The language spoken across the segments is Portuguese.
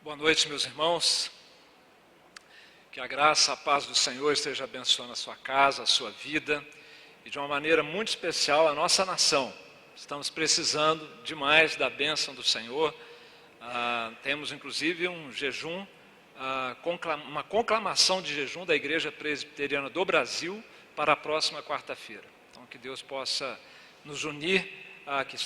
Boa noite, meus irmãos. Que a graça, a paz do Senhor esteja abençoando a sua casa, a sua vida e de uma maneira muito especial a nossa nação. Estamos precisando demais da bênção do Senhor. Temos inclusive um jejum, uma conclamação de jejum da Igreja Presbiteriana do Brasil para a próxima quarta-feira. Então que Deus possa nos unir, que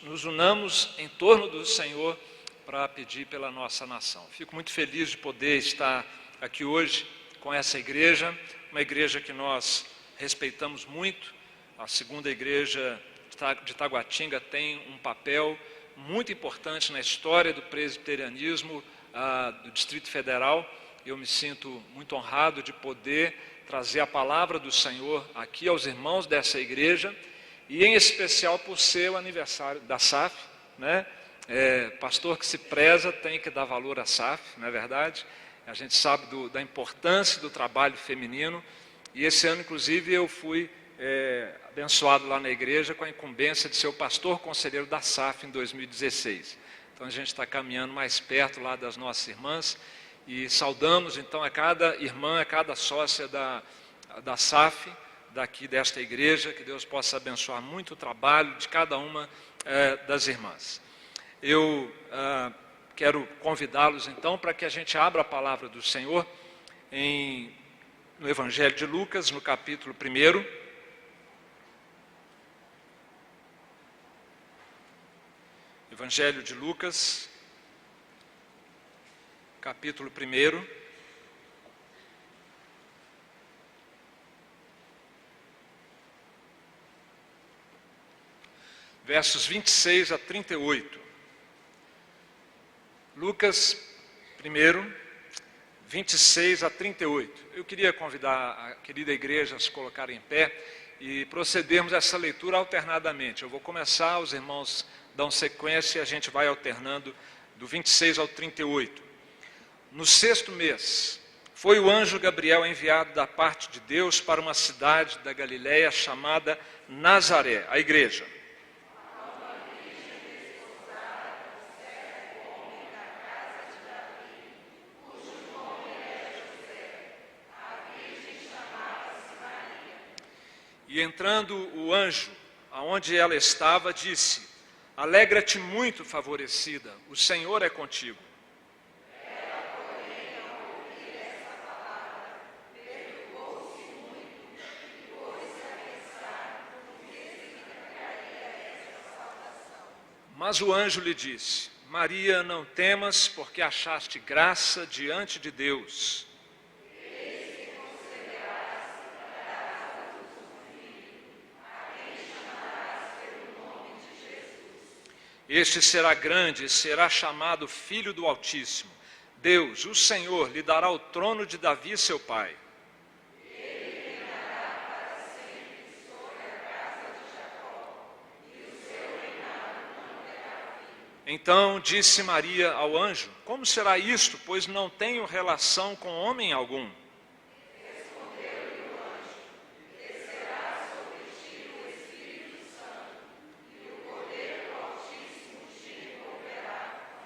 nos unamos em torno do Senhor para pedir pela nossa nação. Fico muito feliz de poder estar aqui hoje com essa igreja, uma igreja que nós respeitamos muito. A segunda igreja de Taguatinga tem um papel muito importante na história do presbiterianismo do Distrito Federal. Eu me sinto muito honrado de poder trazer a palavra do Senhor aqui aos irmãos dessa igreja, e em especial por ser o aniversário da SAF, né? Pastor que se preza tem que dar valor à SAF, não é verdade? A gente sabe da importância do trabalho feminino, e esse ano, inclusive, eu fui abençoado lá na igreja com a incumbência de ser o pastor conselheiro da SAF em 2016. Então a gente está caminhando mais perto lá das nossas irmãs, e saudamos então a cada irmã, a cada sócia da SAF, daqui desta igreja. Que Deus possa abençoar muito o trabalho de cada uma das irmãs. Eu quero convidá-los então para que a gente abra a palavra do Senhor no Evangelho de Lucas, no capítulo 1. Evangelho de Lucas, capítulo 1. Versos 26 a 38. Lucas 1, 26 a 38. Eu queria convidar a querida igreja a se colocar em pé e procedermos essa leitura alternadamente. Eu vou começar, os irmãos dão sequência e a gente vai alternando do 26 ao 38. No 6º mês, foi o anjo Gabriel enviado da parte de Deus para uma cidade da Galileia chamada Nazaré, a igreja. E entrando o anjo, aonde ela estava, disse: Alegra-te muito, favorecida, o Senhor é contigo. Ela, porém, ao ouvir essa palavra, perturbou-se muito, e pôs-se a pensar o que significaria essa saudação. Mas o anjo lhe disse: Maria, não temas, porque achaste graça diante de Deus. Este será grande e será chamado Filho do Altíssimo. Deus, o Senhor, lhe dará o trono de Davi, seu pai. Ele reinará para sempre sobre a casa de Jacó, e o seu reinado não terá fim. Então disse Maria ao anjo: Como será isto, pois não tenho relação com homem algum? Respondeu-lhe o anjo: Descerá sobre ti o Espírito Santo, e o poder do Altíssimo te envolverá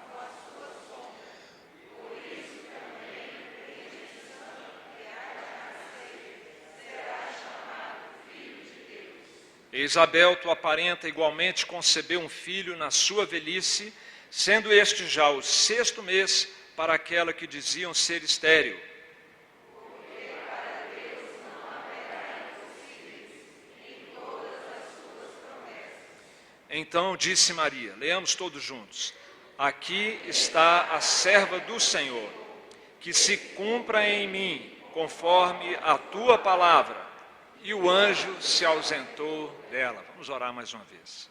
com a sua sombra. Por isso também a bendição que há de nascer será chamado Filho de Deus. Isabel, tua parenta, igualmente concebeu um filho na sua velhice, sendo este já o 6º mês para aquela que diziam ser estéril. Porque para Deus não haverá impossíveis em todas as suas promessas. Então disse Maria, leamos todos juntos: Aqui está a serva do Senhor, que se cumpra em mim conforme a tua palavra. E o anjo se ausentou dela. Vamos orar mais uma vez.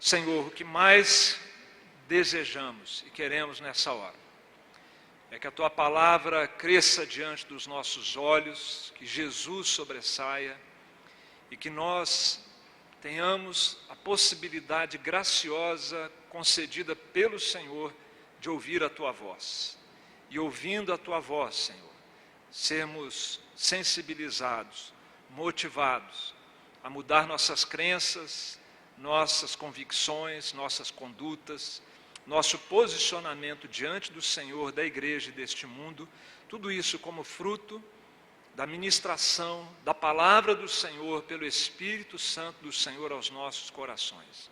Senhor, o que mais desejamos e queremos nessa hora é que a tua palavra cresça diante dos nossos olhos, que Jesus sobressaia e que nós tenhamos a possibilidade graciosa concedida pelo Senhor de ouvir a tua voz. E ouvindo a tua voz, Senhor, sermos sensibilizados, motivados a mudar nossas crenças, nossas convicções, nossas condutas, nosso posicionamento diante do Senhor, da igreja e deste mundo, tudo isso como fruto da ministração da palavra do Senhor pelo Espírito Santo do Senhor aos nossos corações.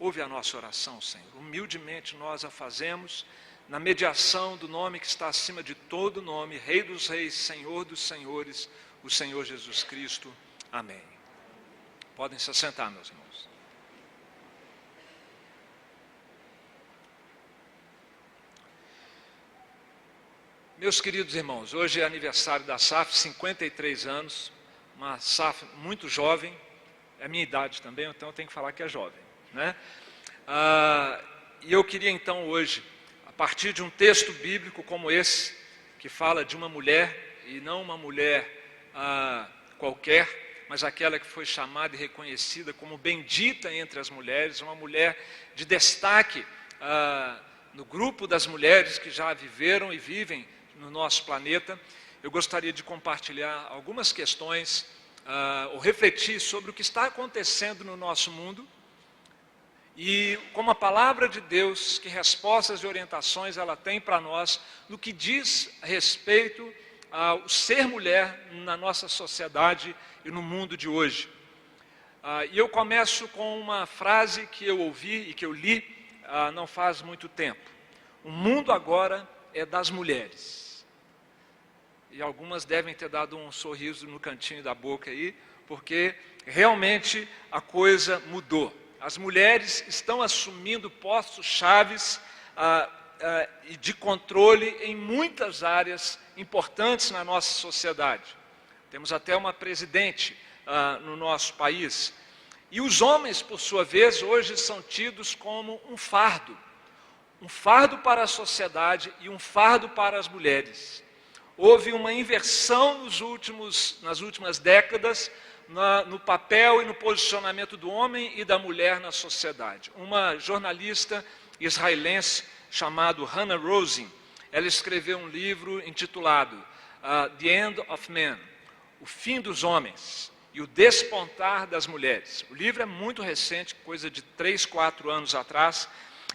Ouve a nossa oração, Senhor. Humildemente nós a fazemos na mediação do nome que está acima de todo nome, Rei dos Reis, Senhor dos Senhores, o Senhor Jesus Cristo. Amém. Podem se assentar, meus irmãos. Meus queridos irmãos, hoje é aniversário da SAF, 53 anos, uma SAF muito jovem, é a minha idade também, então eu tenho que falar que é jovem, né? E eu queria então hoje, a partir de um texto bíblico como esse, que fala de uma mulher, e não uma mulher qualquer, mas aquela que foi chamada e reconhecida como bendita entre as mulheres, uma mulher de destaque no grupo das mulheres que já viveram e vivem no nosso planeta. Eu gostaria de compartilhar algumas questões, ou refletir sobre o que está acontecendo no nosso mundo, e como a palavra de Deus, que respostas e orientações ela tem para nós, no que diz a respeito ao ser mulher na nossa sociedade e no mundo de hoje. E eu começo com uma frase que eu ouvi e que eu li não faz muito tempo. O mundo agora é das mulheres. E algumas devem ter dado um sorriso no cantinho da boca aí, porque realmente a coisa mudou. As mulheres estão assumindo postos chaves e de controle em muitas áreas importantes na nossa sociedade. Temos até uma presidente no nosso país. E os homens, por sua vez, hoje são tidos como um fardo para a sociedade e um fardo para as mulheres. Houve uma inversão nas últimas décadas no papel e no posicionamento do homem e da mulher na sociedade. Uma jornalista israelense chamada Hannah Rosin, ela escreveu um livro intitulado The End of Men, O Fim dos Homens e o Despontar das Mulheres. O livro é muito recente, coisa de 3, 4 anos atrás,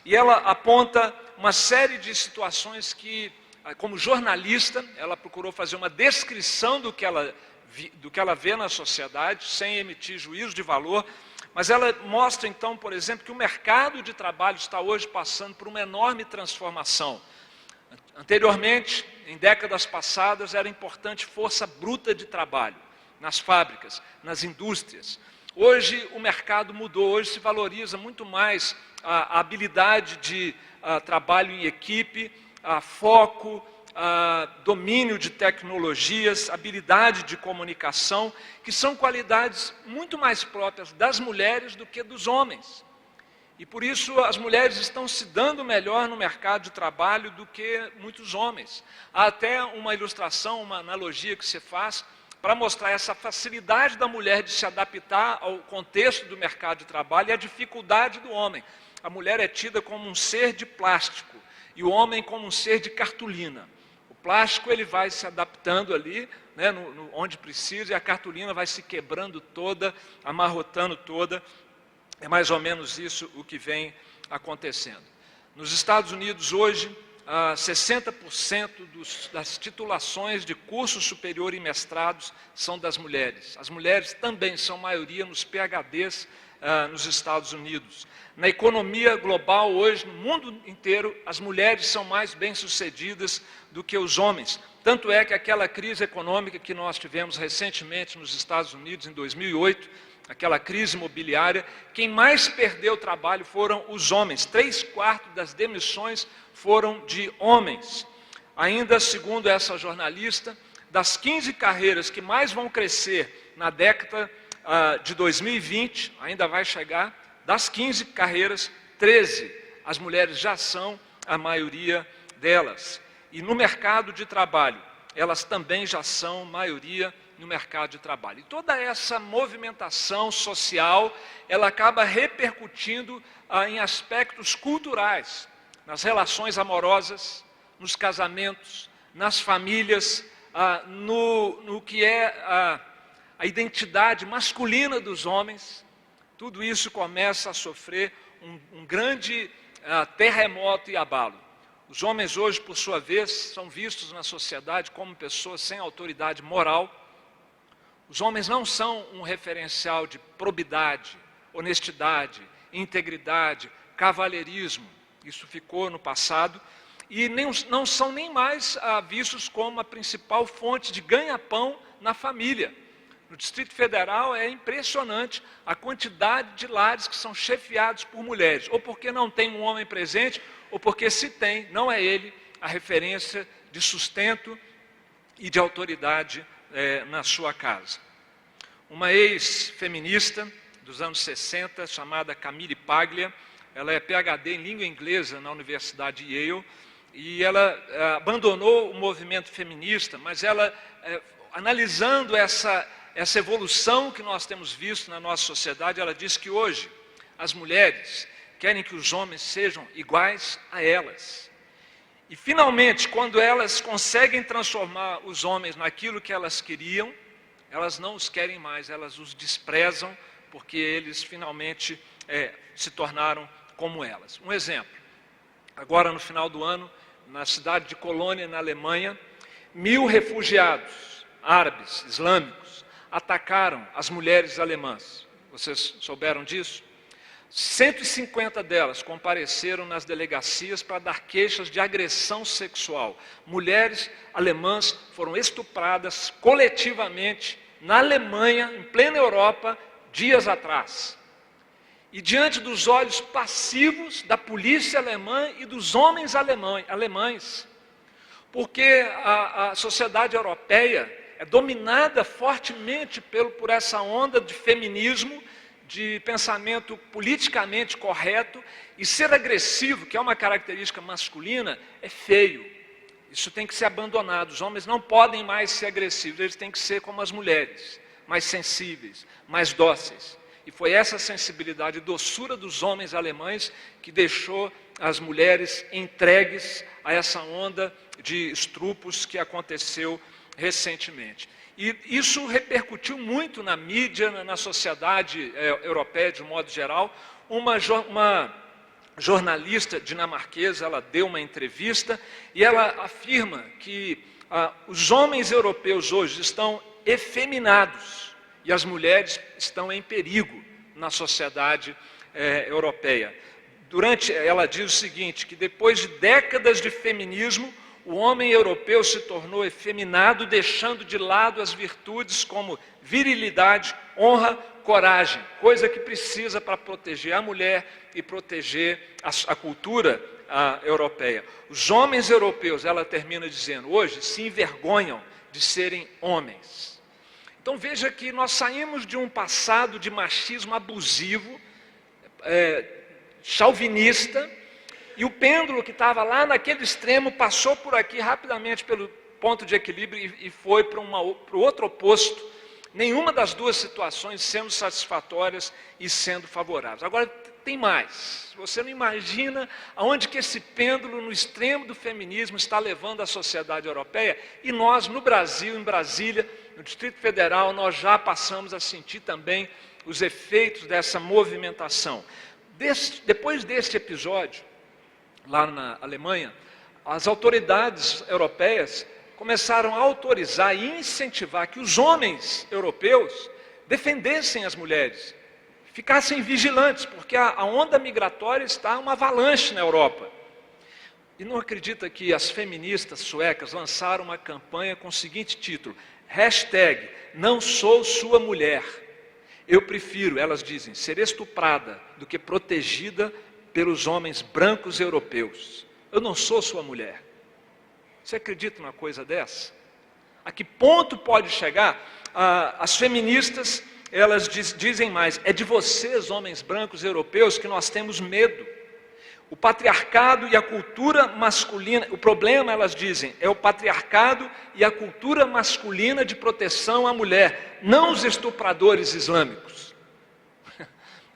e ela aponta uma série de situações que, como jornalista, ela procurou fazer uma descrição do que ela vê na sociedade, sem emitir juízo de valor, mas ela mostra então, por exemplo, que o mercado de trabalho está hoje passando por uma enorme transformação. Anteriormente, em décadas passadas, era importante força bruta de trabalho, nas fábricas, nas indústrias. Hoje o mercado mudou, hoje se valoriza muito mais a habilidade de trabalho em equipe, foco, domínio de tecnologias, habilidade de comunicação, que são qualidades muito mais próprias das mulheres do que dos homens. E por isso as mulheres estão se dando melhor no mercado de trabalho do que muitos homens. Há até uma ilustração, uma analogia que se faz para mostrar essa facilidade da mulher de se adaptar ao contexto do mercado de trabalho e a dificuldade do homem. A mulher é tida como um ser de plástico e o homem como um ser de cartolina. O plástico ele vai se adaptando ali, né, onde precisa, e a cartolina vai se quebrando toda, amarrotando toda. É mais ou menos isso o que vem acontecendo. Nos Estados Unidos hoje, 60% das titulações de curso superior e mestrados são das mulheres. As mulheres também são maioria nos PhDs nos Estados Unidos. Na economia global hoje, no mundo inteiro, as mulheres são mais bem-sucedidas do que os homens. Tanto é que aquela crise econômica que nós tivemos recentemente nos Estados Unidos, em 2008, aquela crise imobiliária, quem mais perdeu trabalho foram os homens. 3/4 das demissões foram de homens. Ainda segundo essa jornalista, das 15 carreiras que mais vão crescer na década de 2020, ainda vai chegar, das 15 carreiras, 13 as mulheres já são a maioria delas. E no mercado de trabalho, elas também já são maioria no mercado de trabalho. E toda essa movimentação social, ela acaba repercutindo em aspectos culturais, nas relações amorosas, nos casamentos, nas famílias, no que é a identidade masculina dos homens. Tudo isso começa a sofrer um grande terremoto e abalo. Os homens hoje, por sua vez, são vistos na sociedade como pessoas sem autoridade moral. Os homens não são um referencial de probidade, honestidade, integridade, cavalheirismo. Isso ficou no passado. E não são nem mais vistos como a principal fonte de ganha-pão na família. No Distrito Federal é impressionante a quantidade de lares que são chefiados por mulheres, ou porque não tem um homem presente, ou porque se tem, não é ele a referência de sustento e de autoridade na sua casa. Uma ex-feminista dos anos 60, chamada Camille Paglia, ela é PhD em língua inglesa na Universidade de Yale, e ela abandonou o movimento feminista, mas ela, analisando essa evolução que nós temos visto na nossa sociedade, ela diz que hoje as mulheres querem que os homens sejam iguais a elas. E finalmente, quando elas conseguem transformar os homens naquilo que elas queriam, elas não os querem mais, elas os desprezam, porque eles finalmente se tornaram como elas. Um exemplo, agora no final do ano, na cidade de Colônia, na Alemanha, 1000 refugiados árabes, islâmicos, atacaram as mulheres alemãs. Vocês souberam disso? 150 delas compareceram nas delegacias para dar queixas de agressão sexual. Mulheres alemãs foram estupradas coletivamente na Alemanha, em plena Europa, dias atrás. E diante dos olhos passivos da polícia alemã e dos homens alemães. Porque a sociedade europeia é dominada fortemente por essa onda de feminismo, de pensamento politicamente correto, e ser agressivo, que é uma característica masculina, é feio. Isso tem que ser abandonado. Os homens não podem mais ser agressivos, eles têm que ser como as mulheres, mais sensíveis, mais dóceis. E foi essa sensibilidade e doçura dos homens alemães que deixou as mulheres entregues a essa onda de estrupos que aconteceu recentemente. E isso repercutiu muito na mídia, na sociedade europeia de um modo geral. Uma jornalista dinamarquesa, ela deu uma entrevista e ela afirma que os homens europeus hoje estão efeminados e as mulheres estão em perigo na sociedade europeia. Ela diz o seguinte, que depois de décadas de feminismo, o homem europeu se tornou efeminado, deixando de lado as virtudes como virilidade, honra, coragem, coisa que precisa para proteger a mulher e proteger a cultura europeia. Os homens europeus, ela termina dizendo, hoje se envergonham de serem homens. Então veja que nós saímos de um passado de machismo abusivo, chauvinista, e o pêndulo que estava lá naquele extremo passou por aqui rapidamente pelo ponto de equilíbrio e foi para o outro oposto. Nenhuma das duas situações sendo satisfatórias e sendo favoráveis. Agora tem mais. Você não imagina aonde que esse pêndulo no extremo do feminismo está levando a sociedade europeia. E nós, no Brasil, em Brasília, no Distrito Federal, nós já passamos a sentir também os efeitos dessa movimentação. Depois deste episódio, lá na Alemanha, as autoridades europeias começaram a autorizar e incentivar que os homens europeus defendessem as mulheres, ficassem vigilantes, porque a onda migratória está uma avalanche na Europa. E não acredita que as feministas suecas lançaram uma campanha com o seguinte título, #não sou sua mulher. Eu prefiro, elas dizem, ser estuprada do que protegida pelos homens brancos europeus. Eu não sou sua mulher. Você acredita numa coisa dessa? A que ponto pode chegar? As feministas, elas dizem mais, é de vocês, homens brancos europeus, que nós temos medo. O patriarcado e a cultura masculina, o problema, elas dizem, é o patriarcado e a cultura masculina de proteção à mulher, não os estupradores islâmicos.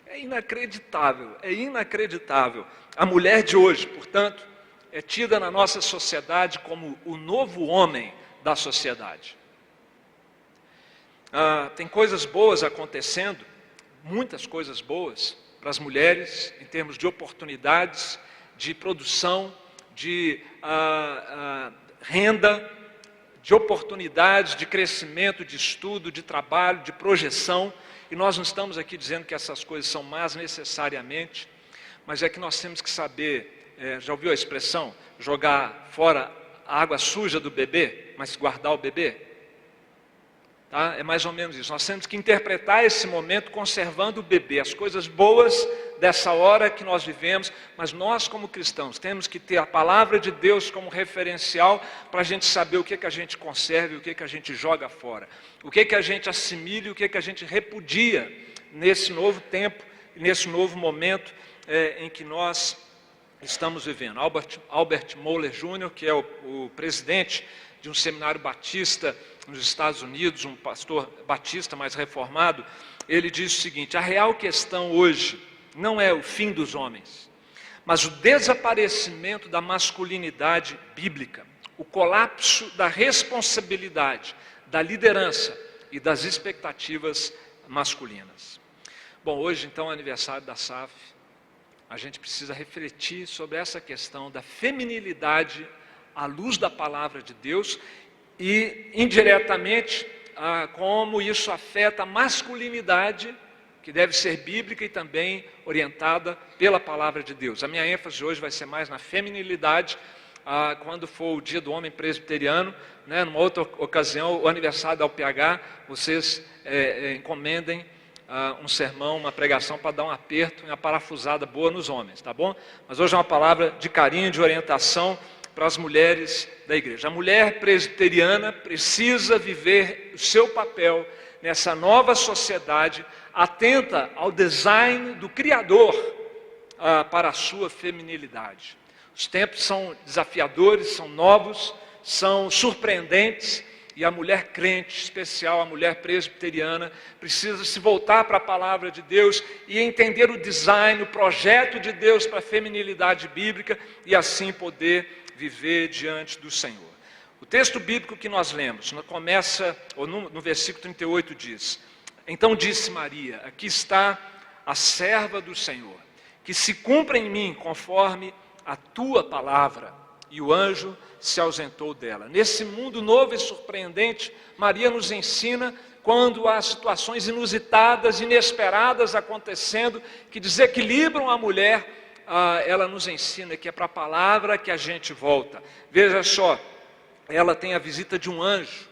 É inacreditável, é inacreditável. A mulher de hoje, portanto, é tida na nossa sociedade como o novo homem da sociedade. Tem coisas boas acontecendo, muitas coisas boas para as mulheres, em termos de oportunidades, de produção, de renda, de oportunidades, de crescimento, de estudo, de trabalho, de projeção. E nós não estamos aqui dizendo que essas coisas são más necessariamente, mas é que nós temos que saber, já ouviu a expressão, jogar fora a água suja do bebê, mas guardar o bebê? Tá? É mais ou menos isso. Nós temos que interpretar esse momento conservando o bebê, as coisas boas dessa hora que nós vivemos, mas nós como cristãos temos que ter a palavra de Deus como referencial para a gente saber o que a gente conserva e o que a gente joga fora, o que a gente assimila e o que a gente repudia nesse novo tempo, nesse novo momento em que nós estamos vivendo. Albert Mohler Jr., que é o presidente de um seminário batista nos Estados Unidos, um pastor batista mais reformado, ele diz o seguinte: a real questão hoje não é o fim dos homens, mas o desaparecimento da masculinidade bíblica, o colapso da responsabilidade, da liderança e das expectativas masculinas. Bom, hoje então é aniversário da SAF, a gente precisa refletir sobre essa questão da feminilidade à luz da palavra de Deus e, indiretamente, como isso afeta a masculinidade, que deve ser bíblica e também orientada pela palavra de Deus. A minha ênfase hoje vai ser mais na feminilidade, quando for o dia do homem presbiteriano, né, numa outra ocasião, o aniversário da UPH, vocês encomendem um sermão, uma pregação para dar um aperto e uma parafusada boa nos homens, tá bom? Mas hoje é uma palavra de carinho, de orientação para as mulheres da igreja. A mulher presbiteriana precisa viver o seu papel nessa nova sociedade, atenta ao design do Criador para a sua feminilidade. Os tempos são desafiadores, são novos, são surpreendentes, e a mulher crente, especial, a mulher presbiteriana, precisa se voltar para a palavra de Deus e entender o design, o projeto de Deus para a feminilidade bíblica e assim poder viver diante do Senhor. O texto bíblico que nós lemos, começa, ou no versículo 38 diz: então disse Maria, aqui está a serva do Senhor, que se cumpra em mim conforme a tua palavra. E o anjo se ausentou dela. Nesse mundo novo e surpreendente, Maria nos ensina quando há situações inusitadas, inesperadas acontecendo, que desequilibram a mulher, ela nos ensina que é para a palavra que a gente volta. Veja só, ela tem a visita de um anjo,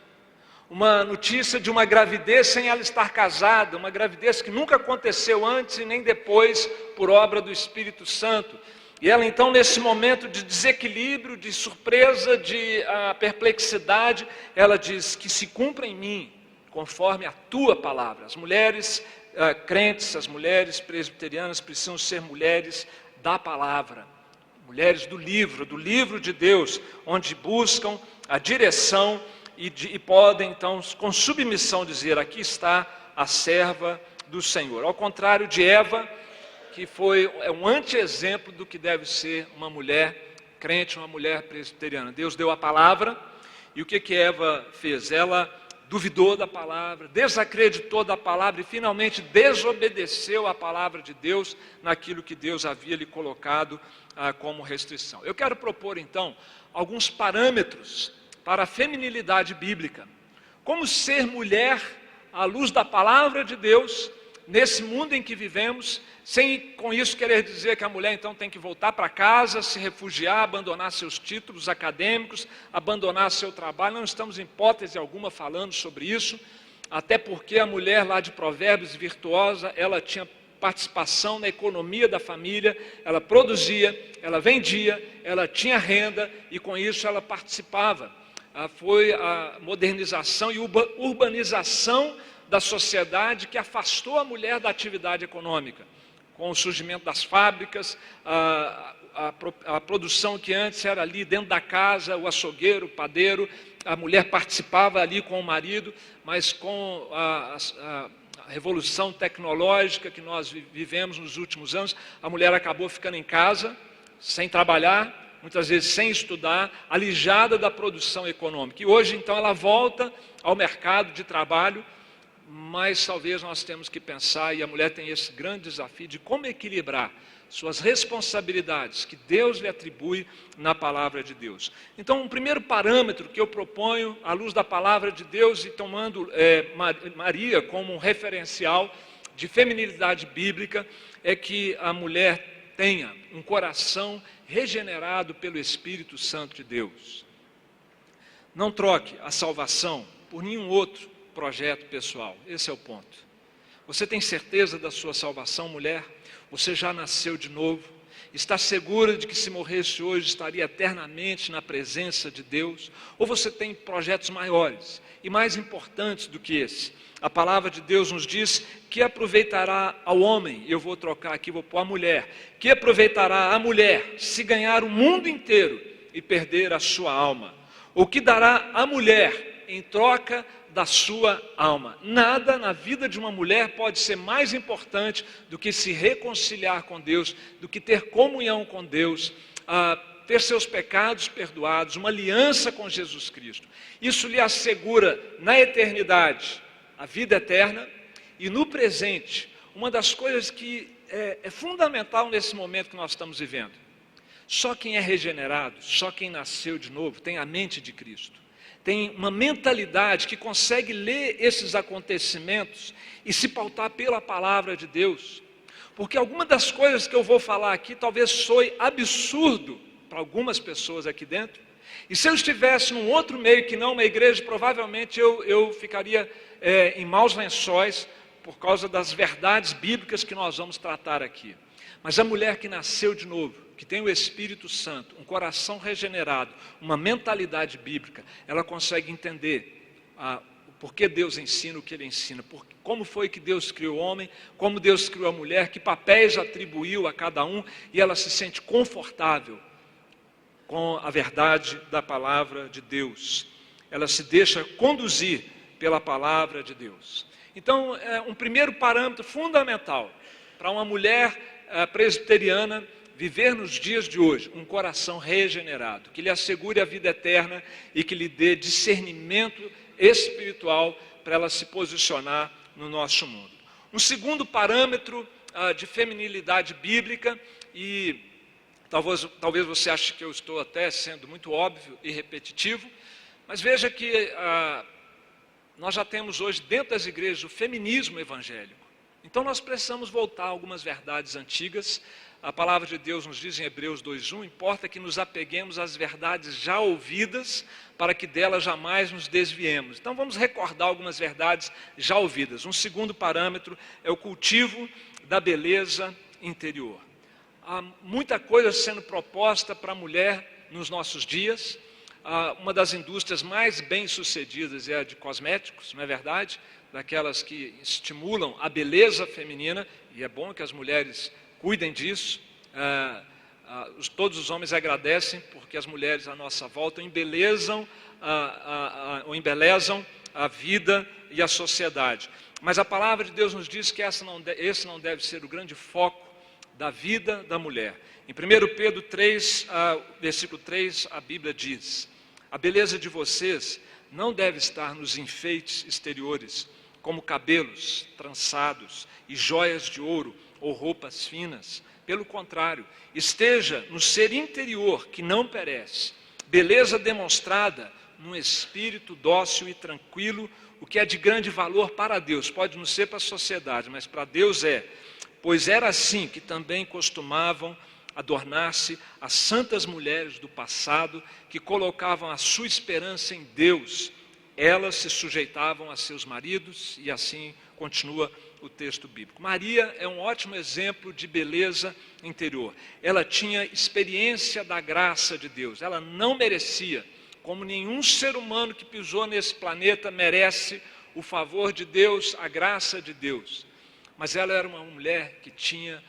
uma notícia de uma gravidez sem ela estar casada, uma gravidez que nunca aconteceu antes e nem depois por obra do Espírito Santo. E ela então, nesse momento de desequilíbrio, de surpresa, de perplexidade, ela diz que se cumpra em mim, conforme a tua palavra. As mulheres crentes, as mulheres presbiterianas precisam ser mulheres da palavra, mulheres do livro de Deus, onde buscam a direção e podem então, com submissão, dizer: aqui está a serva do Senhor. Ao contrário de Eva, que é um anti-exemplo do que deve ser uma mulher crente, uma mulher presbiteriana. Deus deu a palavra, e o que Eva fez? Ela duvidou da palavra, desacreditou da palavra e finalmente desobedeceu a palavra de Deus naquilo que Deus havia lhe colocado como restrição. Eu quero propor então alguns parâmetros para a feminilidade bíblica. Como ser mulher à luz da palavra de Deus nesse mundo em que vivemos, sem com isso querer dizer que a mulher então tem que voltar para casa, se refugiar, abandonar seus títulos acadêmicos, abandonar seu trabalho. Não estamos em hipótese alguma falando sobre isso, até porque a mulher lá de Provérbios, virtuosa, ela tinha participação na economia da família, ela produzia, ela vendia, ela tinha renda e com isso ela participava. Foi a modernização e urbanização da sociedade que afastou a mulher da atividade econômica. Com o surgimento das fábricas, a produção que antes era ali dentro da casa, o açougueiro, o padeiro, a mulher participava ali com o marido, mas com a revolução tecnológica que nós vivemos nos últimos anos, a mulher acabou ficando em casa, sem trabalhar, muitas vezes sem estudar, alijada da produção econômica. E hoje, então, ela volta ao mercado de trabalho, mas talvez nós temos que pensar, e a mulher tem esse grande desafio de como equilibrar suas responsabilidades que Deus lhe atribui na palavra de Deus. Então, um primeiro parâmetro que eu proponho, à luz da palavra de Deus e tomando Maria como um referencial de feminilidade bíblica, é que a mulher tenha um coração regenerado pelo Espírito Santo de Deus. Não troque a salvação por nenhum outro projeto pessoal. Esse é o ponto. Você tem certeza da sua salvação, mulher? Você já nasceu de novo? Está segura de que se morresse hoje estaria eternamente na presença de Deus? Ou você tem projetos maiores e mais importantes do que esse? A palavra de Deus nos diz que aproveitará ao homem, eu vou trocar aqui, vou pôr a mulher, que aproveitará a mulher se ganhar o mundo inteiro e perder a sua alma. O que dará a mulher em troca da sua alma? Nada na vida de uma mulher pode ser mais importante do que se reconciliar com Deus, do que ter comunhão com Deus, ter seus pecados perdoados, uma aliança com Jesus Cristo. Isso lhe assegura na eternidade a vida eterna e no presente, uma das coisas que é fundamental nesse momento que nós estamos vivendo. Só quem é regenerado, só quem nasceu de novo, tem a mente de Cristo. Tem uma mentalidade que consegue ler esses acontecimentos e se pautar pela palavra de Deus. Porque alguma das coisas que eu vou falar aqui talvez soe absurdo para algumas pessoas aqui dentro. E se eu estivesse num outro meio que não uma igreja, provavelmente eu ficaria em maus lençóis por causa das verdades bíblicas que nós vamos tratar aqui. Mas a mulher que nasceu de novo, que tem o Espírito Santo, um coração regenerado, uma mentalidade bíblica, ela consegue entender por que Deus ensina o que Ele ensina, como foi que Deus criou o homem, como Deus criou a mulher, que papéis atribuiu a cada um, e ela se sente confortável com a verdade da palavra de Deus. Ela se deixa conduzir pela palavra de Deus. Então, um primeiro parâmetro fundamental para uma mulher presbiteriana viver nos dias de hoje, um coração regenerado, que lhe assegure a vida eterna e que lhe dê discernimento espiritual para ela se posicionar no nosso mundo. Um segundo parâmetro de feminilidade bíblica, e talvez você ache que eu estou até sendo muito óbvio e repetitivo, mas veja que nós já temos hoje dentro das igrejas o feminismo evangélico. Então nós precisamos voltar a algumas verdades antigas. A palavra de Deus nos diz em Hebreus 2:1, importa que nos apeguemos às verdades já ouvidas, para que delas jamais nos desviemos. Então vamos recordar algumas verdades já ouvidas. Um segundo parâmetro é o cultivo da beleza interior. Há muita coisa sendo proposta para a mulher nos nossos dias. Uma das indústrias mais bem-sucedidas é a de cosméticos, não é verdade? Daquelas que estimulam a beleza feminina, e é bom que as mulheres cuidem disso. Todos os homens agradecem porque as mulheres à nossa volta embelezam a vida e a sociedade. Mas a palavra de Deus nos diz que esse não deve ser o grande foco da vida da mulher. Em 1 Pedro 3, versículo 3, a Bíblia diz: a beleza de vocês não deve estar nos enfeites exteriores, como cabelos trançados e joias de ouro ou roupas finas. Pelo contrário, esteja no ser interior que não perece, beleza demonstrada num espírito dócil e tranquilo, o que é de grande valor para Deus. Pode não ser para a sociedade, mas para Deus é. Pois era assim que também costumavam adornar-se as santas mulheres do passado, que colocavam a sua esperança em Deus. Elas se sujeitavam a seus maridos, e assim continua o texto bíblico. Maria é um ótimo exemplo de beleza interior. Ela tinha experiência da graça de Deus. Ela não merecia, como nenhum ser humano que pisou nesse planeta merece o favor de Deus, a graça de Deus. Mas ela era uma mulher que tinha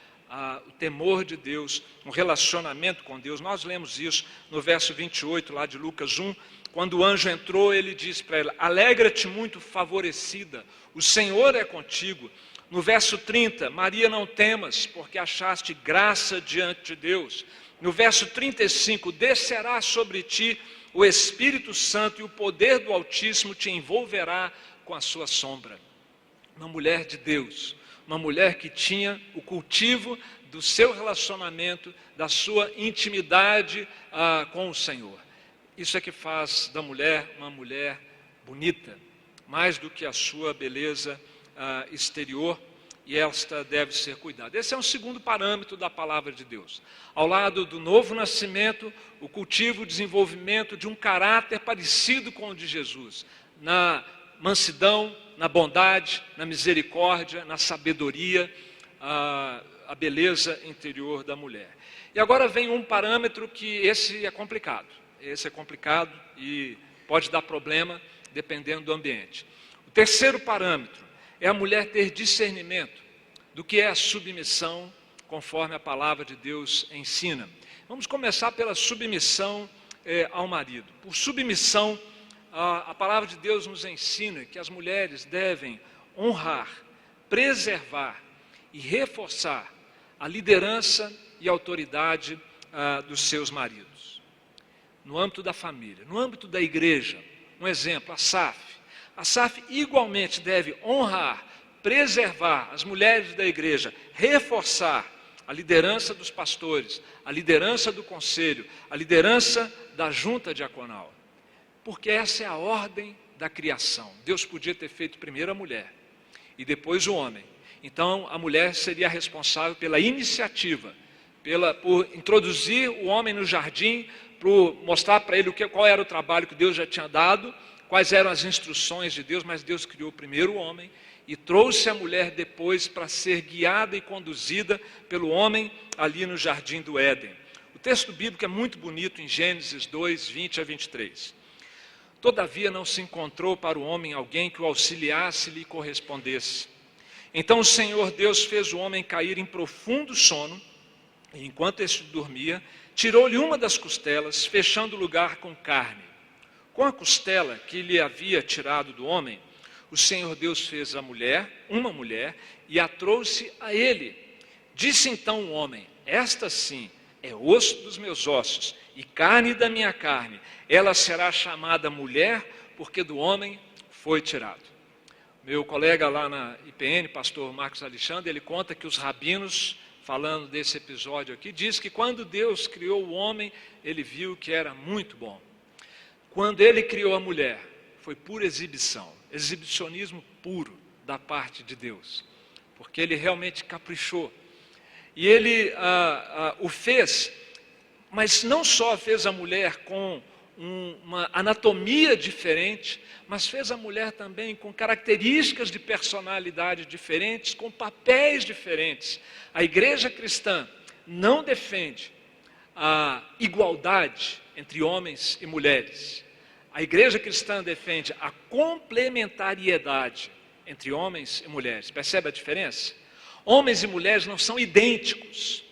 o temor de Deus, um relacionamento com Deus. Nós lemos isso no verso 28 lá de Lucas 1, quando o anjo entrou, ele disse para ela: alegra-te muito favorecida, o Senhor é contigo. No verso 30, Maria, não temas, porque achaste graça diante de Deus. No verso 35, descerá sobre ti o Espírito Santo, e o poder do Altíssimo te envolverá com a sua sombra. Uma mulher de Deus, uma mulher que tinha o cultivo do seu relacionamento, da sua intimidade com o Senhor. Isso é que faz da mulher uma mulher bonita, mais do que a sua beleza exterior, e esta deve ser cuidada. Esse é um segundo parâmetro da palavra de Deus. Ao lado do novo nascimento, o cultivo, o desenvolvimento de um caráter parecido com o de Jesus, na mansidão, na bondade, na misericórdia, na sabedoria, a beleza interior da mulher. E agora vem um parâmetro que esse é complicado. Esse é complicado e pode dar problema dependendo do ambiente. O terceiro parâmetro é a mulher ter discernimento do que é a submissão, conforme a palavra de Deus ensina. Vamos começar pela submissão ao marido. Por submissão, a palavra de Deus nos ensina que as mulheres devem honrar, preservar e reforçar a liderança e a autoridade dos seus maridos. No âmbito da família, no âmbito da igreja, um exemplo, a SAF. A SAF igualmente deve honrar, preservar as mulheres da igreja, reforçar a liderança dos pastores, a liderança do conselho, a liderança da junta diaconal. Porque essa é a ordem da criação. Deus podia ter feito primeiro a mulher e depois o homem. Então a mulher seria responsável pela iniciativa, por introduzir o homem no jardim, por mostrar para ele qual era o trabalho que Deus já tinha dado, quais eram as instruções de Deus, mas Deus criou primeiro o homem e trouxe a mulher depois para ser guiada e conduzida pelo homem ali no jardim do Éden. O texto bíblico é muito bonito em Gênesis 2, 20 a 23. Todavia não se encontrou para o homem alguém que o auxiliasse e lhe correspondesse. Então o Senhor Deus fez o homem cair em profundo sono, e enquanto este dormia, tirou-lhe uma das costelas, fechando o lugar com carne. Com a costela que lhe havia tirado do homem, o Senhor Deus fez uma mulher, e a trouxe a ele. Disse então o homem: esta sim é osso dos meus ossos e carne da minha carne. Ela será chamada mulher, porque do homem foi tirado. Meu colega lá na IPN, pastor Marcos Alexandre, ele conta que os rabinos, falando desse episódio aqui, diz que quando Deus criou o homem, ele viu que era muito bom. Quando ele criou a mulher, foi pura exibição, exibicionismo puro da parte de Deus, porque ele realmente caprichou. E ele o fez, mas não só fez a mulher com uma anatomia diferente, mas fez a mulher também com características de personalidade diferentes, com papéis diferentes. A igreja cristã não defende a igualdade entre homens e mulheres. A igreja cristã defende a complementariedade entre homens e mulheres. Percebe a diferença? Homens e mulheres não são idênticos.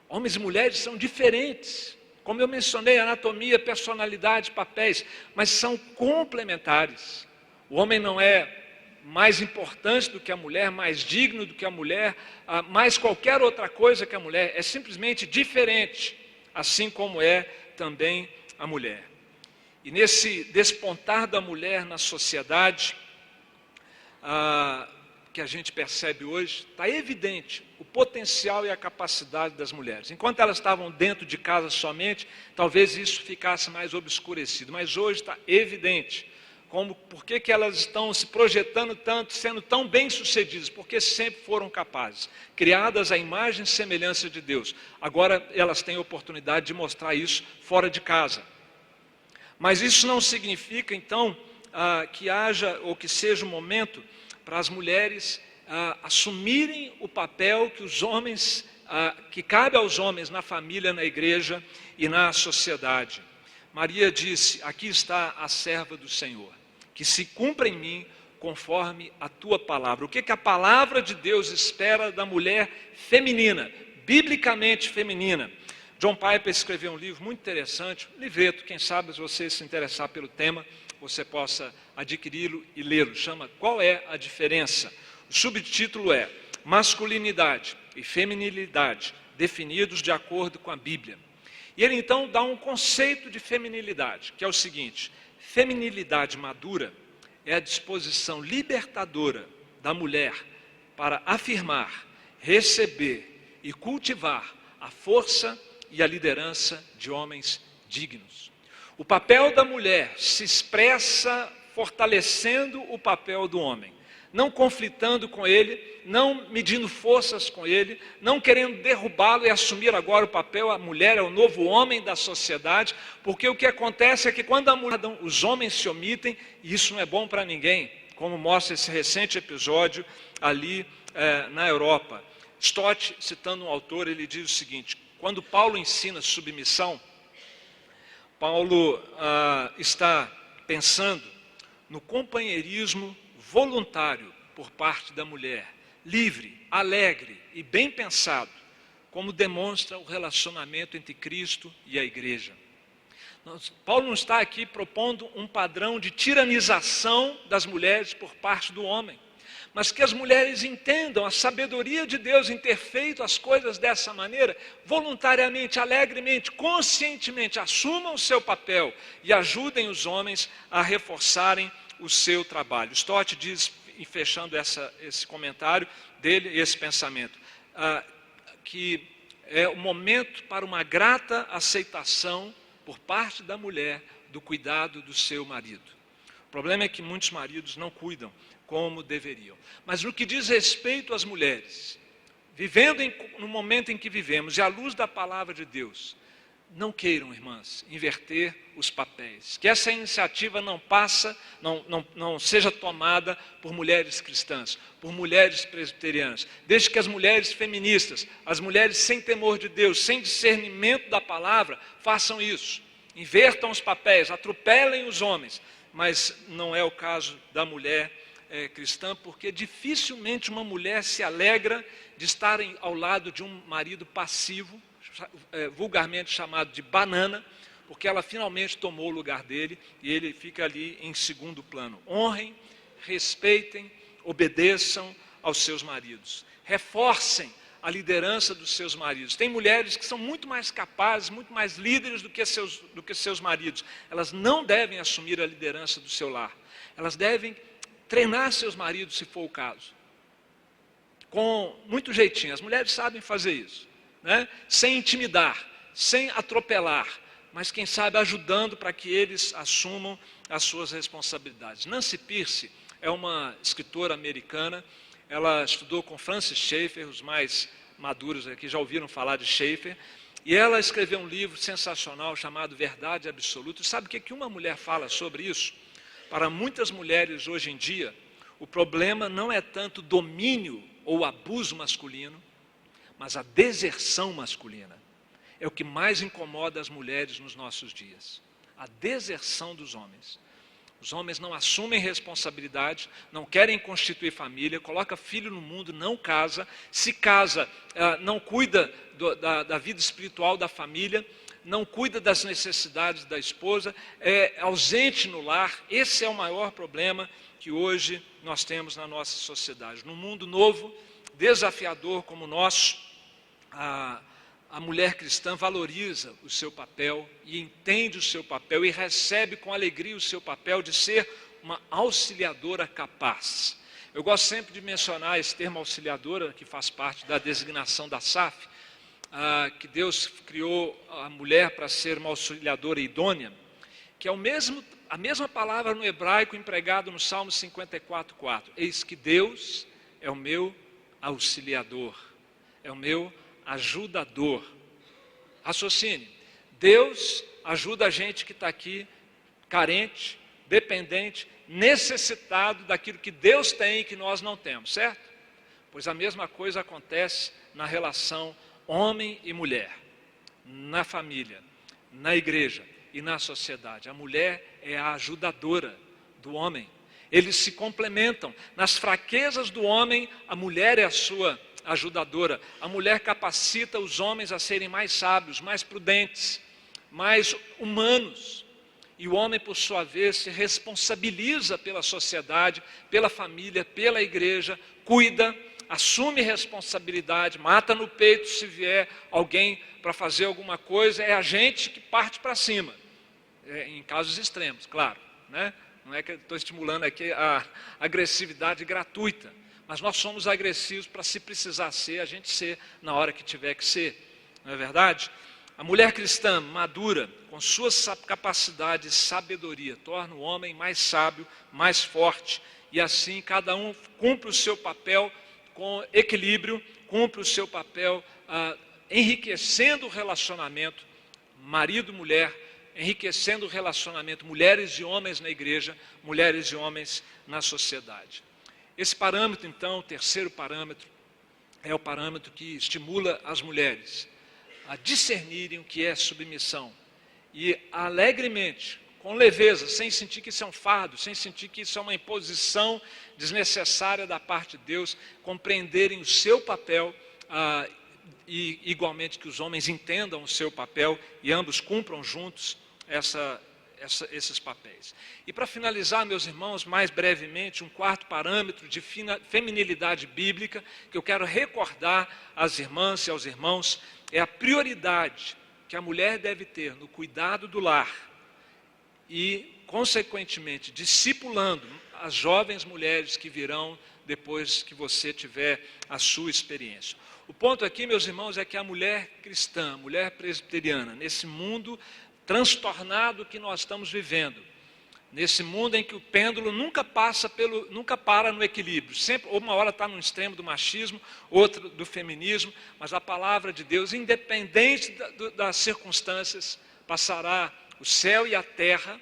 Homens e mulheres são diferentes. Como eu mencionei, anatomia, personalidade, papéis, mas são complementares. O homem não é mais importante do que a mulher, mais digno do que a mulher, mais qualquer outra coisa que a mulher, é simplesmente diferente, assim como é também a mulher. E nesse despontar da mulher na sociedade, que a gente percebe hoje, está evidente o potencial e a capacidade das mulheres. Enquanto elas estavam dentro de casa somente, talvez isso ficasse mais obscurecido, mas hoje está evidente por que elas estão se projetando tanto, sendo tão bem-sucedidas, porque sempre foram capazes, criadas à imagem e semelhança de Deus. Agora elas têm a oportunidade de mostrar isso fora de casa. Mas isso não significa, então, que haja ou que seja um momento para as mulheres assumirem o papel que os homens, que cabe aos homens na família, na igreja e na sociedade. Maria disse: aqui está a serva do Senhor, que se cumpra em mim conforme a tua palavra. O que a palavra de Deus espera da mulher feminina, biblicamente feminina? John Piper escreveu um livro muito interessante, um livreto, quem sabe se você se interessar pelo tema, você possa adquiri-lo e lê-lo. Chama Qual é a Diferença? O subtítulo é Masculinidade e Feminilidade, definidos de acordo com a Bíblia. E ele então dá um conceito de feminilidade, que é o seguinte: feminilidade madura é a disposição libertadora da mulher para afirmar, receber e cultivar a força e a liderança de homens dignos. O papel da mulher se expressa fortalecendo o papel do homem, não conflitando com ele, não medindo forças com ele, não querendo derrubá-lo e assumir agora o papel. A mulher é o novo homem da sociedade, porque o que acontece é que quando a mulher, os homens se omitem, e isso não é bom para ninguém, como mostra esse recente episódio ali na Europa. Stott, citando um autor, ele diz o seguinte: quando Paulo ensina submissão, Paulo está pensando no companheirismo voluntário por parte da mulher, livre, alegre e bem pensado, como demonstra o relacionamento entre Cristo e a igreja. Paulo não está aqui propondo um padrão de tiranização das mulheres por parte do homem, mas que as mulheres entendam a sabedoria de Deus em ter feito as coisas dessa maneira, voluntariamente, alegremente, conscientemente, assumam o seu papel e ajudem os homens a reforçarem o seu trabalho. Stott diz, fechando esse comentário dele, esse pensamento, que é o momento para uma grata aceitação por parte da mulher do cuidado do seu marido. O problema é que muitos maridos não cuidam como deveriam. Mas no que diz respeito às mulheres, vivendo no momento em que vivemos e à luz da palavra de Deus, não queiram, irmãs, inverter os papéis. Que essa iniciativa não seja tomada por mulheres cristãs, por mulheres presbiterianas. Desde que as mulheres feministas, as mulheres sem temor de Deus, sem discernimento da palavra, façam isso. Invertam os papéis, atropelem os homens. Mas não é o caso da mulher cristã, porque dificilmente uma mulher se alegra de estar ao lado de um marido passivo, vulgarmente chamado de banana, porque ela finalmente tomou o lugar dele e ele fica ali em segundo plano. Honrem, respeitem, obedeçam aos seus maridos. Reforcem a liderança dos seus maridos. Tem mulheres que são muito mais capazes, muito mais líderes do que seus maridos. Elas não devem assumir a liderança do seu lar. Elas devem treinar seus maridos, se for o caso. Com muito jeitinho. As mulheres sabem fazer isso, né? Sem intimidar, sem atropelar, mas quem sabe ajudando para que eles assumam as suas responsabilidades. Nancy Pierce é uma escritora americana. Ela estudou com Francis Schaeffer, os mais maduros aqui já ouviram falar de Schaeffer, e ela escreveu um livro sensacional chamado Verdade Absoluta. E sabe o que uma mulher fala sobre isso? Para muitas mulheres hoje em dia, o problema não é tanto domínio ou abuso masculino, mas a deserção masculina. É o que mais incomoda as mulheres nos nossos dias. A deserção dos homens. Os homens não assumem responsabilidade, não querem constituir família, coloca filho no mundo, não casa, se casa, não cuida da vida espiritual da família, não cuida das necessidades da esposa, é ausente no lar. Esse é o maior problema que hoje nós temos na nossa sociedade. Num mundo novo, desafiador como o nosso, a mulher cristã valoriza o seu papel e entende o seu papel e recebe com alegria o seu papel de ser uma auxiliadora capaz. Eu gosto sempre de mencionar esse termo auxiliadora, que faz parte da designação da SAF, que Deus criou a mulher para ser uma auxiliadora idônea, que é a mesma palavra no hebraico empregado no Salmo 54:4. Eis que Deus é o meu auxiliador, é o meu ajudador. Raciocine. Deus ajuda a gente que está aqui carente, dependente, necessitado daquilo que Deus tem e que nós não temos, certo? Pois a mesma coisa acontece na relação homem e mulher, na família, na igreja e na sociedade. A mulher é a ajudadora do homem. Eles se complementam. Nas fraquezas do homem, a mulher é a sua ajudadora. A mulher capacita os homens a serem mais sábios, mais prudentes, mais humanos. E o homem, por sua vez, se responsabiliza pela sociedade, pela família, pela igreja, cuida, assume responsabilidade, mata no peito se vier alguém para fazer alguma coisa. É a gente que parte para cima, em casos extremos, claro, né? Não é que eu estou estimulando aqui a agressividade gratuita, mas nós somos agressivos para, se precisar ser, a gente ser na hora que tiver que ser, não é verdade? A mulher cristã madura, com sua capacidade e sabedoria, torna o homem mais sábio, mais forte, e assim cada um cumpre o seu papel com equilíbrio, cumpre o seu papel enriquecendo o relacionamento marido-mulher, enriquecendo o relacionamento mulheres e homens na igreja, mulheres e homens na sociedade. Esse parâmetro, então, o terceiro parâmetro, é o parâmetro que estimula as mulheres a discernirem o que é submissão e alegremente, com leveza, sem sentir que isso é um fardo, sem sentir que isso é uma imposição desnecessária da parte de Deus, compreenderem o seu papel e igualmente que os homens entendam o seu papel e ambos cumpram juntos esses papéis. E para finalizar, meus irmãos, mais brevemente, um quarto parâmetro de feminilidade bíblica que eu quero recordar às irmãs e aos irmãos é a prioridade que a mulher deve ter no cuidado do lar e, consequentemente, discipulando as jovens mulheres que virão depois que você tiver a sua experiência. O ponto aqui, meus irmãos, é que a mulher cristã, a mulher presbiteriana, nesse mundo transtornado que nós estamos vivendo, nesse mundo em que o pêndulo nunca para no equilíbrio, sempre uma hora está no extremo do machismo, outra do feminismo, mas a palavra de Deus, independente das circunstâncias, passará o céu e a terra,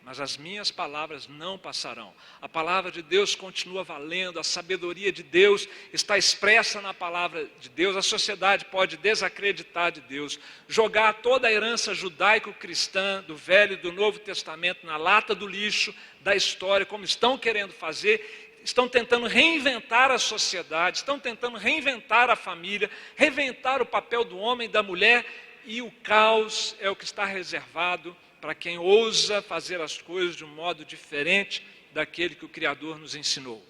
mas as minhas palavras não passarão. A palavra de Deus continua valendo, a sabedoria de Deus está expressa na palavra de Deus. A sociedade pode desacreditar de Deus, jogar toda a herança judaico-cristã do Velho e do Novo Testamento na lata do lixo da história, como estão querendo fazer. Estão tentando reinventar a sociedade, estão tentando reinventar a família, reinventar o papel do homem e da mulher, e o caos é o que está reservado para quem ousa fazer as coisas de um modo diferente daquele que o Criador nos ensinou.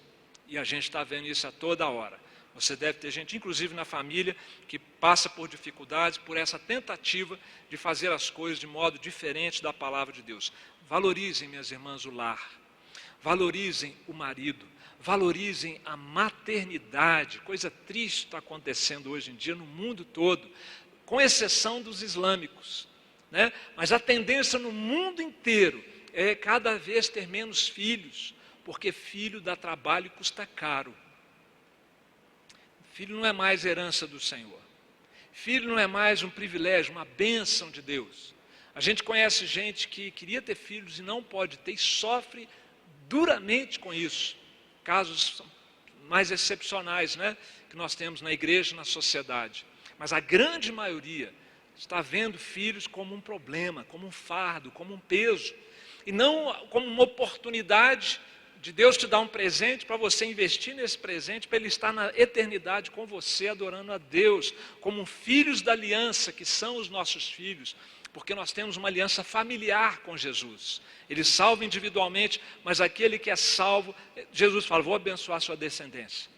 E a gente está vendo isso a toda hora. Você deve ter gente, inclusive na família, que passa por dificuldades, por essa tentativa de fazer as coisas de modo diferente da palavra de Deus. Valorizem, minhas irmãs, o lar. Valorizem o marido. Valorizem a maternidade. Coisa triste está acontecendo hoje em dia no mundo todo, com exceção dos islâmicos. Mas a tendência no mundo inteiro é cada vez ter menos filhos, porque filho dá trabalho e custa caro. Filho não é mais herança do Senhor. Filho não é mais um privilégio, uma bênção de Deus. A gente conhece gente que queria ter filhos e não pode ter e sofre duramente com isso. Casos mais excepcionais, que nós temos na igreja e na sociedade. Mas a grande maioria está vendo filhos como um problema, como um fardo, como um peso, e não como uma oportunidade de Deus te dar um presente para você investir nesse presente, para ele estar na eternidade com você, adorando a Deus, como filhos da aliança que são os nossos filhos, porque nós temos uma aliança familiar com Jesus. Ele salva individualmente, mas aquele que é salvo, Jesus fala, vou abençoar a sua descendência.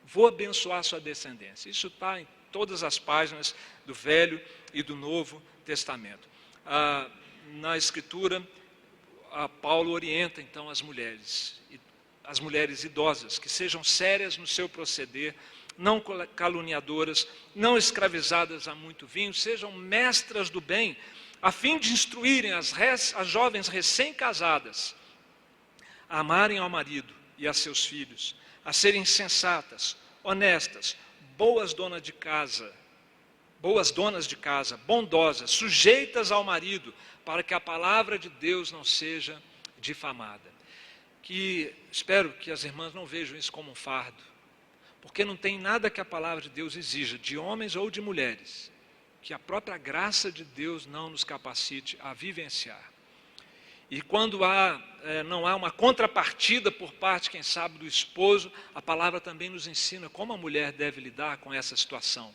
Vou abençoar a sua descendência. Isso está em todas as páginas do Velho e do Novo Testamento. Na Escritura, Paulo orienta então as mulheres idosas, que sejam sérias no seu proceder, não caluniadoras, não escravizadas a muito vinho, sejam mestras do bem, a fim de instruírem as jovens recém-casadas a amarem ao marido e a seus filhos, a serem sensatas, honestas, boas donas de casa, bondosas, sujeitas ao marido, para que a palavra de Deus não seja difamada. Espero que as irmãs não vejam isso como um fardo, porque não tem nada que a palavra de Deus exija, de homens ou de mulheres, que a própria graça de Deus não nos capacite a vivenciar. E quando não há uma contrapartida por parte, quem sabe, do esposo, a palavra também nos ensina como a mulher deve lidar com essa situação.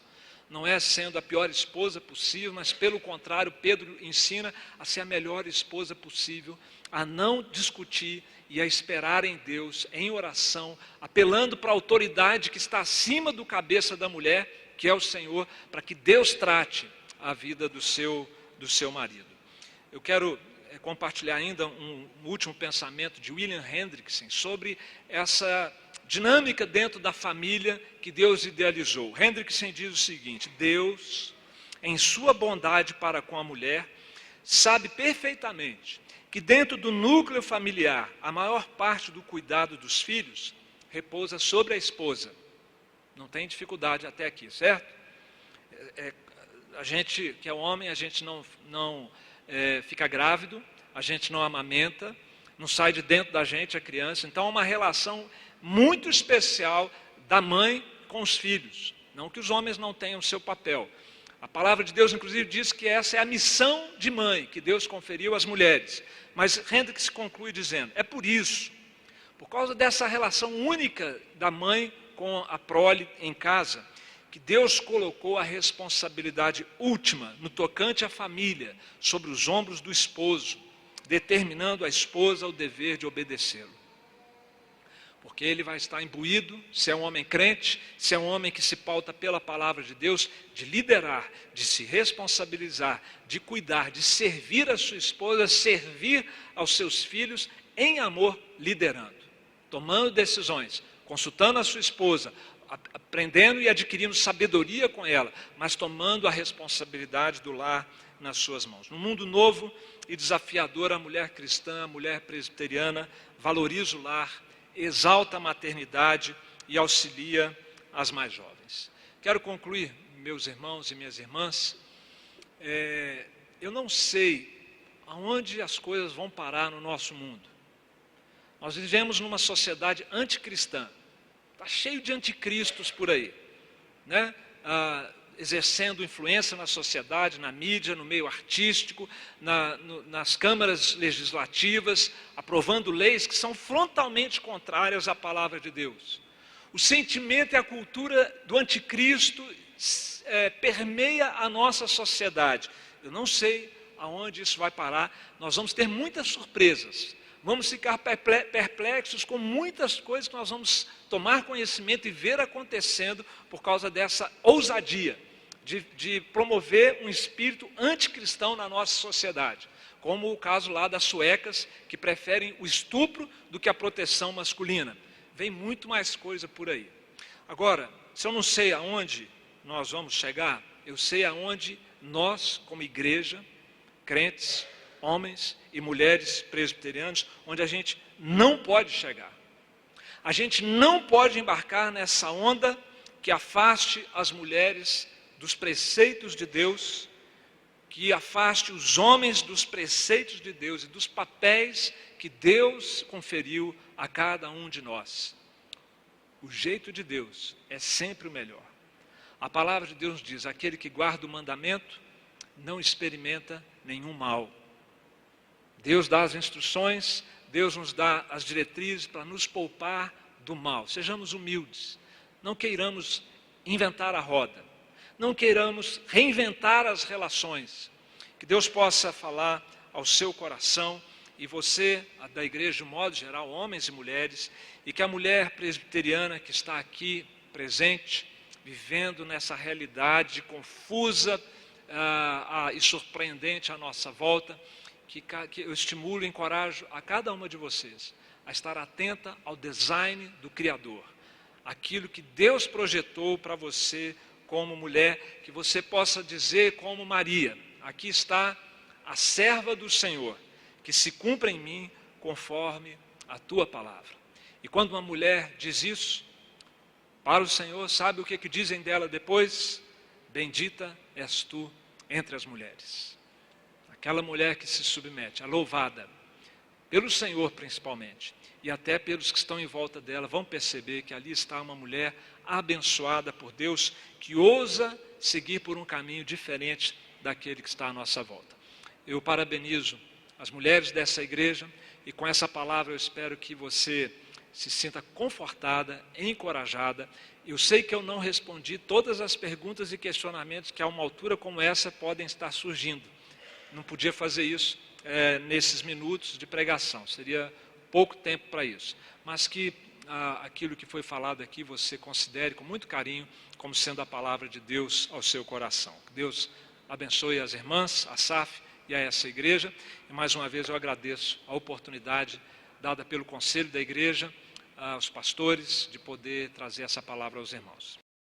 Não é sendo a pior esposa possível, mas pelo contrário, Pedro ensina a ser a melhor esposa possível, a não discutir e a esperar em Deus, em oração, apelando para a autoridade que está acima do cabeça da mulher, que é o Senhor, para que Deus trate a vida do seu marido. Eu quero compartilhar ainda um último pensamento de William Hendrickson sobre essa dinâmica dentro da família que Deus idealizou. Hendrickson diz o seguinte: Deus, em sua bondade para com a mulher, sabe perfeitamente que dentro do núcleo familiar, a maior parte do cuidado dos filhos repousa sobre a esposa. Não tem dificuldade até aqui, certo? A gente que é homem, a gente não fica grávido, a gente não amamenta, não sai de dentro da gente a criança. Então é uma relação muito especial da mãe com os filhos. Não que os homens não tenham seu papel. A palavra de Deus, inclusive, diz que essa é a missão de mãe que Deus conferiu às mulheres. Mas Hendrickson conclui dizendo: é por isso, por causa dessa relação única da mãe com a prole em casa, que Deus colocou a responsabilidade última no tocante à família sobre os ombros do esposo, determinando a esposa o dever de obedecê-lo. Porque ele vai estar imbuído, se é um homem crente, se é um homem que se pauta pela palavra de Deus, de liderar, de se responsabilizar, de cuidar, de servir a sua esposa, servir aos seus filhos em amor, liderando, tomando decisões, consultando a sua esposa, aprendendo e adquirindo sabedoria com ela, mas tomando a responsabilidade do lar nas suas mãos. No mundo novo e desafiador, a mulher cristã, a mulher presbiteriana, valoriza o lar, exalta a maternidade e auxilia as mais jovens. Quero concluir, meus irmãos e minhas irmãs, eu não sei aonde as coisas vão parar no nosso mundo. Nós vivemos numa sociedade anticristã, está cheio de anticristos por aí, né? Exercendo influência na sociedade, na mídia, no meio artístico, nas câmaras legislativas, aprovando leis que são frontalmente contrárias à palavra de Deus. O sentimento e a cultura do anticristo permeia a nossa sociedade. Eu não sei aonde isso vai parar, nós vamos ter muitas surpresas. Vamos ficar perplexos com muitas coisas que nós vamos tomar conhecimento e ver acontecendo por causa dessa ousadia de promover um espírito anticristão na nossa sociedade. Como o caso lá das suecas, que preferem o estupro do que a proteção masculina. Vem muito mais coisa por aí. Agora, se eu não sei aonde nós vamos chegar, eu sei aonde nós, como igreja, crentes, homens e mulheres presbiterianos, onde a gente não pode chegar. A gente não pode embarcar nessa onda que afaste as mulheres dos preceitos de Deus, que afaste os homens dos preceitos de Deus e dos papéis que Deus conferiu a cada um de nós. O jeito de Deus é sempre o melhor. A palavra de Deus diz: aquele que guarda o mandamento não experimenta nenhum mal. Deus dá as instruções, Deus nos dá as diretrizes para nos poupar do mal. Sejamos humildes, não queiramos inventar a roda, não queiramos reinventar as relações. Que Deus possa falar ao seu coração, e você, da igreja de modo geral, homens e mulheres, e que a mulher presbiteriana que está aqui presente, vivendo nessa realidade confusa e surpreendente à nossa volta, que eu estimulo e encorajo a cada uma de vocês a estar atenta ao design do Criador, aquilo que Deus projetou para você como mulher, que você possa dizer como Maria: aqui está a serva do Senhor, que se cumpra em mim conforme a tua palavra. E quando uma mulher diz isso para o Senhor, sabe o que dizem dela depois? Bendita és tu entre as mulheres. Aquela mulher que se submete, a louvada, pelo Senhor principalmente, e até pelos que estão em volta dela, vão perceber que ali está uma mulher abençoada por Deus, que ousa seguir por um caminho diferente daquele que está à nossa volta. Eu parabenizo as mulheres dessa igreja, e com essa palavra eu espero que você se sinta confortada, encorajada. Eu sei que eu não respondi todas as perguntas e questionamentos que a uma altura como essa podem estar surgindo. Não podia fazer isso nesses minutos de pregação, seria pouco tempo para isso. Mas que aquilo que foi falado aqui você considere com muito carinho como sendo a palavra de Deus ao seu coração. Que Deus abençoe as irmãs, a SAF e a essa igreja. E mais uma vez eu agradeço a oportunidade dada pelo conselho da igreja aos pastores de poder trazer essa palavra aos irmãos.